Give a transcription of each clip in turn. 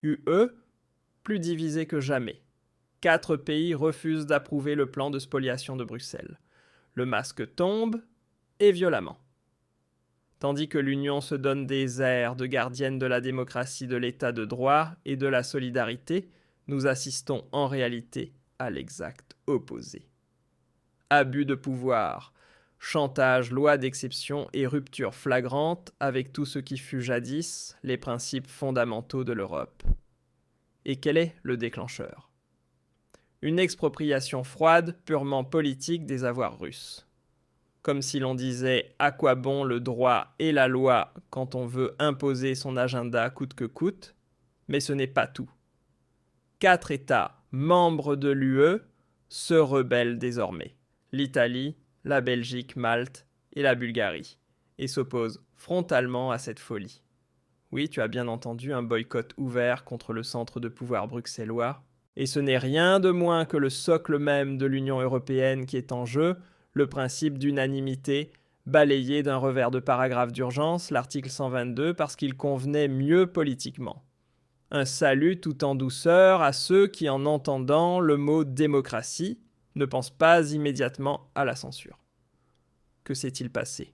UE, plus divisé que jamais. 4 pays refusent d'approuver le plan de spoliation de Bruxelles. Le masque tombe, et violemment. Tandis que l'Union se donne des airs de gardienne de la démocratie, de l'état de droit et de la solidarité, nous assistons en réalité à l'exact opposé. Abus de pouvoir, chantage, loi d'exception et rupture flagrante avec tout ce qui fut jadis les principes fondamentaux de l'Europe. Et quel est le déclencheur ? Une expropriation froide, purement politique des avoirs russes. Comme si l'on disait à quoi bon le droit et la loi quand on veut imposer son agenda coûte que coûte, mais ce n'est pas tout. 4 États membres de l'UE se rebellent désormais. L'Italie, la Belgique, Malte et la Bulgarie, et s'opposent frontalement à cette folie. Oui, tu as bien entendu, un boycott ouvert contre le centre de pouvoir bruxellois. Et ce n'est rien de moins que le socle même de l'Union européenne qui est en jeu, le principe d'unanimité, balayé d'un revers de paragraphe d'urgence, l'article 122, parce qu'il convenait mieux politiquement. Un salut tout en douceur à ceux qui, en entendant le mot démocratie, ne pensent pas immédiatement à la censure. Que s'est-il passé ?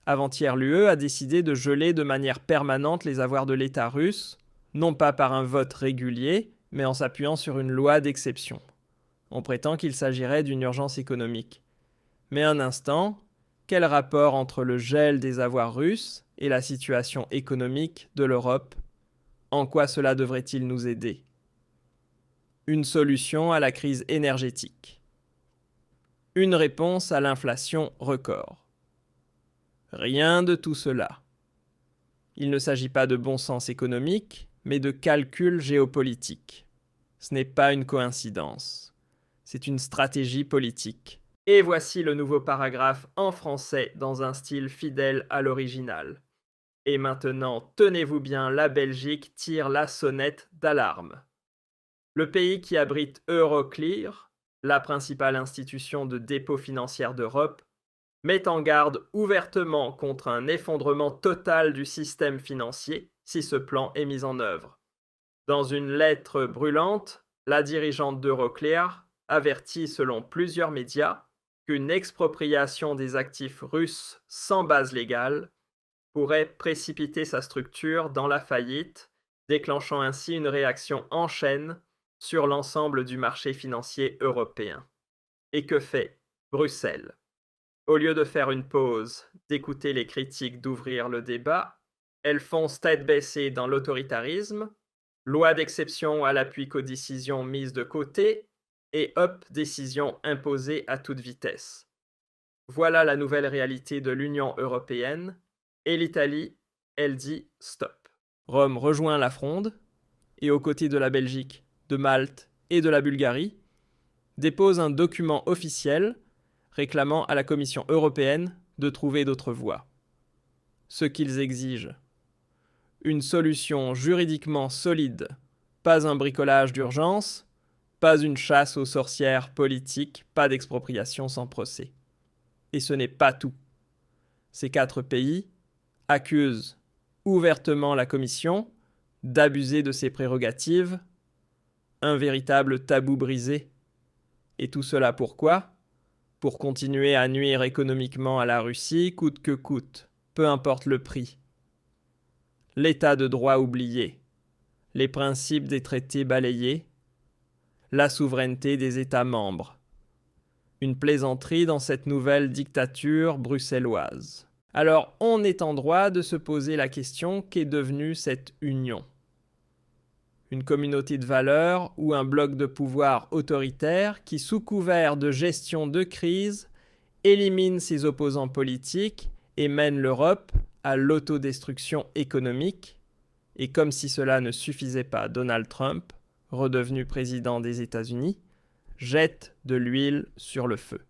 Avant-hier, l'UE a décidé de geler de manière permanente les avoirs de l'État russe, non pas par un vote régulier, mais en s'appuyant sur une loi d'exception. On prétend qu'il s'agirait d'une urgence économique. Mais un instant, quel rapport entre le gel des avoirs russes et la situation économique de l'Europe ? En quoi cela devrait-il nous aider ? Une solution à la crise énergétique. Une réponse à l'inflation record. Rien de tout cela. Il ne s'agit pas de bon sens économique, mais de calcul géopolitique. Ce n'est pas une coïncidence. C'est une stratégie politique. Et voici le nouveau paragraphe en français dans un style fidèle à l'original. Et maintenant, tenez-vous bien, la Belgique tire la sonnette d'alarme. Le pays qui abrite Euroclear, la principale institution de dépôt financière d'Europe, met en garde ouvertement contre un effondrement total du système financier si ce plan est mis en œuvre. Dans une lettre brûlante, la dirigeante d'Euroclear avertit selon plusieurs médias qu'une expropriation des actifs russes sans base légale pourrait précipiter sa structure dans la faillite, déclenchant ainsi une réaction en chaîne sur l'ensemble du marché financier européen. Et que fait Bruxelles ? Au lieu de faire une pause, d'écouter les critiques, d'ouvrir le débat, elles foncent tête baissée dans l'autoritarisme, loi d'exception à l'appui codécision mise de côté, et hop, décision imposée à toute vitesse. Voilà la nouvelle réalité de l'Union européenne, et l'Italie, elle dit stop. Rome rejoint la fronde, et aux côtés de la Belgique, de Malte et de la Bulgarie, dépose un document officiel réclamant à la Commission européenne de trouver d'autres voies. Ce qu'ils exigent. Une solution juridiquement solide, pas un bricolage d'urgence, pas une chasse aux sorcières politiques, pas d'expropriation sans procès. Et ce n'est pas tout. Ces 4 pays accusent ouvertement la Commission d'abuser de ses prérogatives, un véritable tabou brisé. Et tout cela pourquoi ? Pour continuer à nuire économiquement à la Russie, coûte que coûte, peu importe le prix. L'état de droit oublié, les principes des traités balayés, la souveraineté des États membres. Une plaisanterie dans cette nouvelle dictature bruxelloise. Alors, on est en droit de se poser la question qu'est devenue cette union. Une communauté de valeurs ou un bloc de pouvoir autoritaire qui, sous couvert de gestion de crise, élimine ses opposants politiques et mène l'Europe à l'autodestruction économique. Et comme si cela ne suffisait pas, Donald Trump, redevenu président des États-Unis, jette de l'huile sur le feu.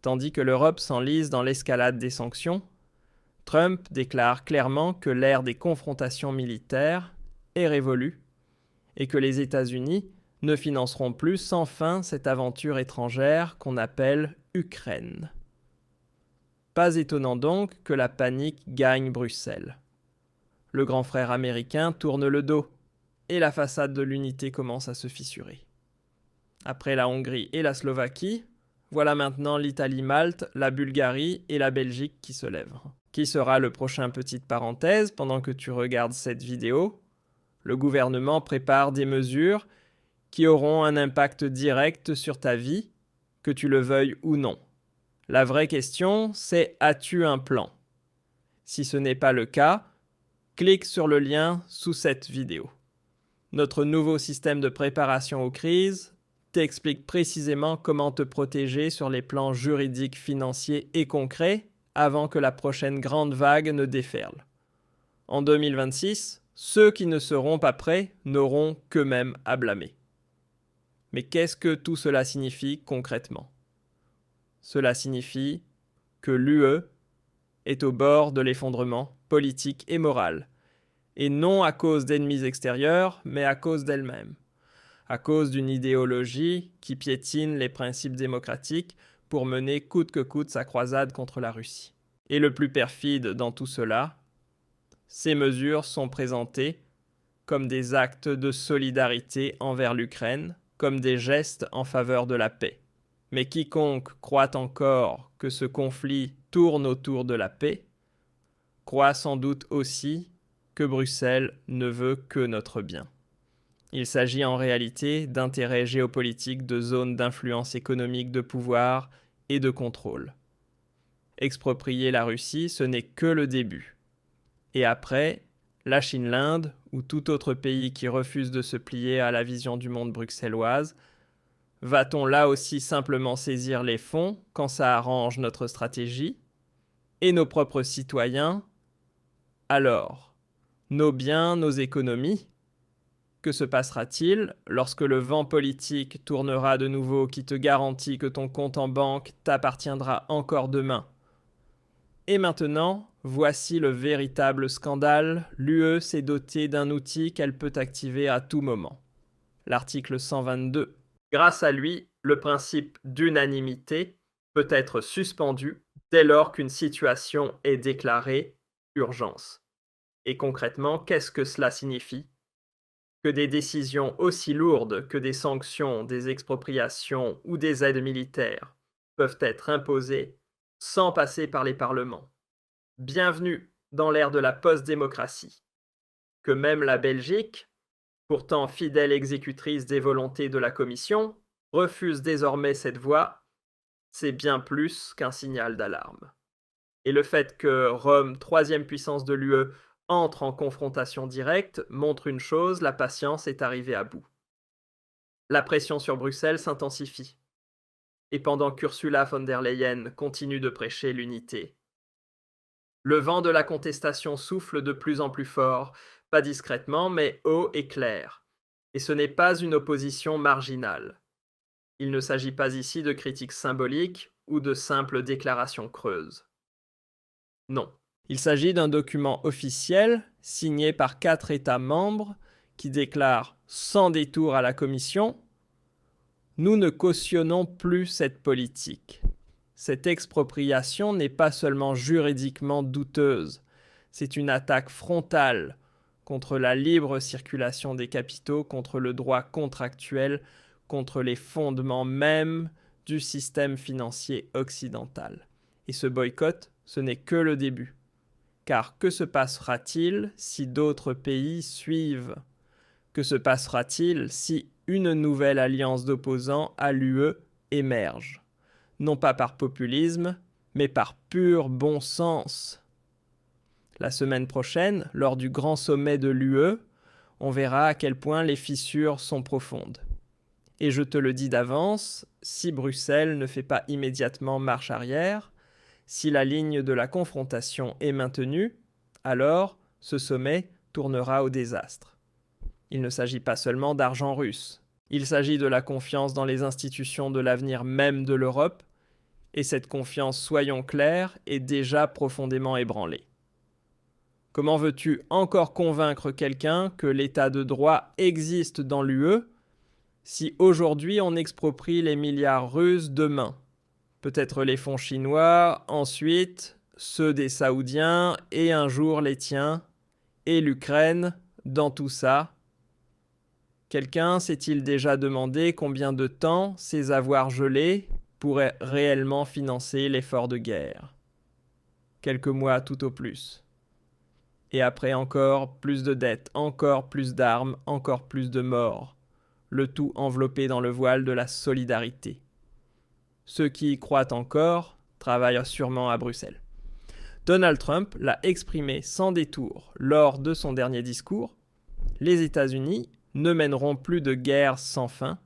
Tandis que l'Europe s'enlise dans l'escalade des sanctions, Trump déclare clairement que l'ère des confrontations militaires est révolue et que les États-Unis ne financeront plus sans fin cette aventure étrangère qu'on appelle Ukraine. Pas étonnant donc que la panique gagne Bruxelles. le grand frère américain tourne le dos et la façade de l'unité commence à se fissurer. Après la Hongrie et la Slovaquie, voilà maintenant l'Italie-Malte, la Bulgarie et la Belgique qui se lèvent. Qui sera le prochain? Petite parenthèse, pendant que tu regardes cette vidéo, le gouvernement prépare des mesures qui auront un impact direct sur ta vie, que tu le veuilles ou non. La vraie question, c'est: as-tu un plan? Si ce n'est pas le cas, clique sur le lien sous cette vidéo. Notre nouveau système de préparation aux crises t'explique précisément comment te protéger sur les plans juridiques, financiers et concrets avant que la prochaine grande vague ne déferle. En 2026, ceux qui ne seront pas prêts n'auront qu'eux-mêmes à blâmer. Mais qu'est-ce que tout cela signifie concrètement? Cela signifie que l'UE est au bord de l'effondrement politique et moral, et non à cause d'ennemis extérieurs, mais à cause d'elle-même, à cause d'une idéologie qui piétine les principes démocratiques pour mener coûte que coûte sa croisade contre la Russie. Et le plus perfide dans tout cela, ces mesures sont présentées comme des actes de solidarité envers l'Ukraine, comme des gestes en faveur de la paix. Mais quiconque croit encore que ce conflit tourne autour de la paix, croit sans doute aussi que Bruxelles ne veut que notre bien. Il s'agit en réalité d'intérêts géopolitiques, de zones d'influence économique, de pouvoir et de contrôle. Exproprier la Russie, ce n'est que le début. Et après, la Chine, l'Inde ou tout autre pays qui refuse de se plier à la vision du monde bruxelloise, va-t-on là aussi simplement saisir les fonds quand ça arrange notre stratégie? Et nos propres citoyens? Alors, nos biens, nos économies? Que se passera-t-il lorsque le vent politique tournera de nouveau qui te garantit que ton compte en banque t'appartiendra encore demain? Et maintenant, voici le véritable scandale. L'UE s'est dotée d'un outil qu'elle peut activer à tout moment. L'article 122. Grâce à lui, le principe d'unanimité peut être suspendu dès lors qu'une situation est déclarée urgence. Et concrètement, qu'est-ce que cela signifie? Que des décisions aussi lourdes que des sanctions, des expropriations ou des aides militaires peuvent être imposées sans passer par les parlements. Bienvenue dans l'ère de la post-démocratie. Que même la Belgique, pourtant fidèle exécutrice des volontés de la Commission, refuse désormais cette voie, c'est bien plus qu'un signal d'alarme. Et le fait que Rome, troisième puissance de l'UE, entre en confrontation directe montre une chose: la patience est arrivée à bout. La pression sur Bruxelles s'intensifie. Et pendant qu'Ursula von der Leyen continue de prêcher l'unité, le vent de la contestation souffle de plus en plus fort, pas discrètement, mais haut et clair. Et ce n'est pas une opposition marginale. Il ne s'agit pas ici de critiques symboliques ou de simples déclarations creuses. Non. Il s'agit d'un document officiel signé par 4 États membres qui déclarent sans détour à la Commission: nous ne cautionnons plus cette politique. Cette expropriation n'est pas seulement juridiquement douteuse, c'est une attaque frontale contre la libre circulation des capitaux, contre le droit contractuel, contre les fondements mêmes du système financier occidental. Et ce boycott, ce n'est que le début. Car que se passera-t-il si d'autres pays suivent? Que se passera-t-il si une nouvelle alliance d'opposants à l'UE émerge? Non pas par populisme, mais par pur bon sens. La semaine prochaine, lors du grand sommet de l'UE, on verra à quel point les fissures sont profondes. Et je te le dis d'avance, si Bruxelles ne fait pas immédiatement marche arrière, si la ligne de la confrontation est maintenue, alors ce sommet tournera au désastre. Il ne s'agit pas seulement d'argent russe. Il s'agit de la confiance dans les institutions, de l'avenir même de l'Europe, et cette confiance, soyons clairs, est déjà profondément ébranlée. Comment veux-tu encore convaincre quelqu'un que l'état de droit existe dans l'UE si aujourd'hui on exproprie les milliards russes demain? Peut-être les fonds chinois, ensuite ceux des Saoudiens et un jour les tiens, et l'Ukraine dans tout ça? Quelqu'un s'est-il déjà demandé combien de temps ces avoirs gelés pourraient réellement financer l'effort de guerre? Quelques mois tout au plus. Et après encore plus de dettes, encore plus d'armes, encore plus de morts, le tout enveloppé dans le voile de la solidarité. Ceux qui y croient encore travaillent sûrement à Bruxelles. Donald Trump l'a exprimé sans détour lors de son dernier discours. Les États-Unis ne mèneront plus de guerre sans fin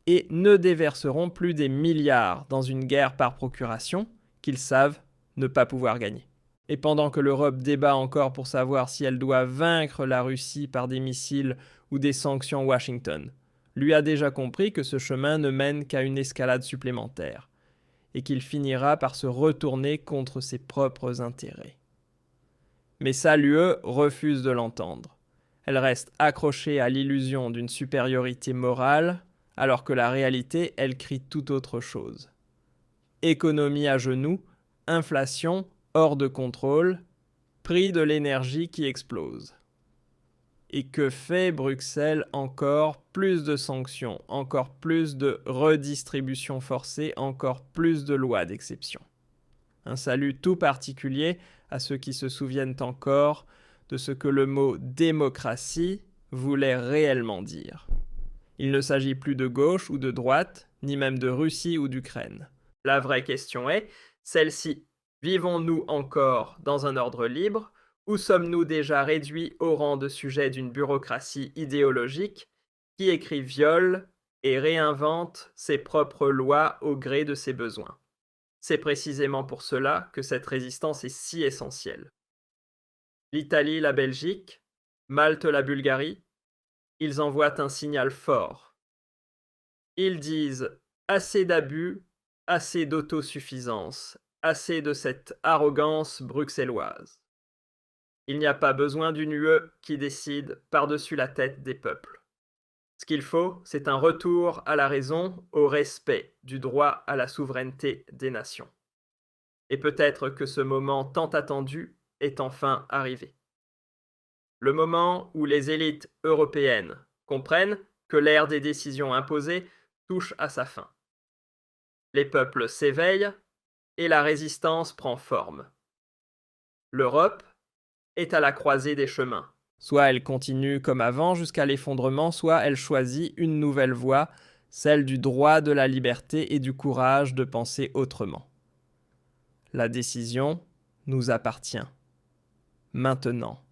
et ne déverseront plus des milliards dans une guerre par procuration qu'ils savent ne pas pouvoir gagner. Et pendant que l'Europe débat encore pour savoir si elle doit vaincre la Russie par des missiles ou des sanctions Washington, lui a déjà compris que ce chemin ne mène qu'à une escalade supplémentaire et qu'il finira par se retourner contre ses propres intérêts. Mais ça, l'UE refuse de l'entendre. Elle reste accrochée à l'illusion d'une supériorité morale, alors que la réalité, elle crie tout autre chose. Économie à genoux, inflation hors de contrôle, prix de l'énergie qui explose. Et que fait Bruxelles? Encore plus de sanctions, encore plus de redistribution forcée, encore plus de lois d'exception. Un salut tout particulier à ceux qui se souviennent encore de ce que le mot démocratie voulait réellement dire. Il ne s'agit plus de gauche ou de droite, ni même de Russie ou d'Ukraine. La vraie question est celle-ci. Vivons-nous encore dans un ordre libre ou sommes-nous déjà réduits au rang de sujet d'une bureaucratie idéologique qui écrit, viole et réinvente ses propres lois au gré de ses besoins? C'est précisément pour cela que cette résistance est si essentielle. L'Italie, la Belgique, Malte, la Bulgarie, ils envoient un signal fort. Ils disent assez d'abus, assez d'autosuffisance, assez de cette arrogance bruxelloise. Il n'y a pas besoin d'une UE qui décide par-dessus la tête des peuples. Ce qu'il faut, c'est un retour à la raison, au respect du droit à la souveraineté des nations. Et peut-être que ce moment tant attendu est enfin arrivé. Le moment où les élites européennes comprennent que l'ère des décisions imposées touche à sa fin. Les peuples s'éveillent et la résistance prend forme. L'Europe est à la croisée des chemins. Soit elle continue comme avant jusqu'à l'effondrement, soit elle choisit une nouvelle voie, celle du droit de la liberté et du courage de penser autrement. La décision nous appartient. Maintenant.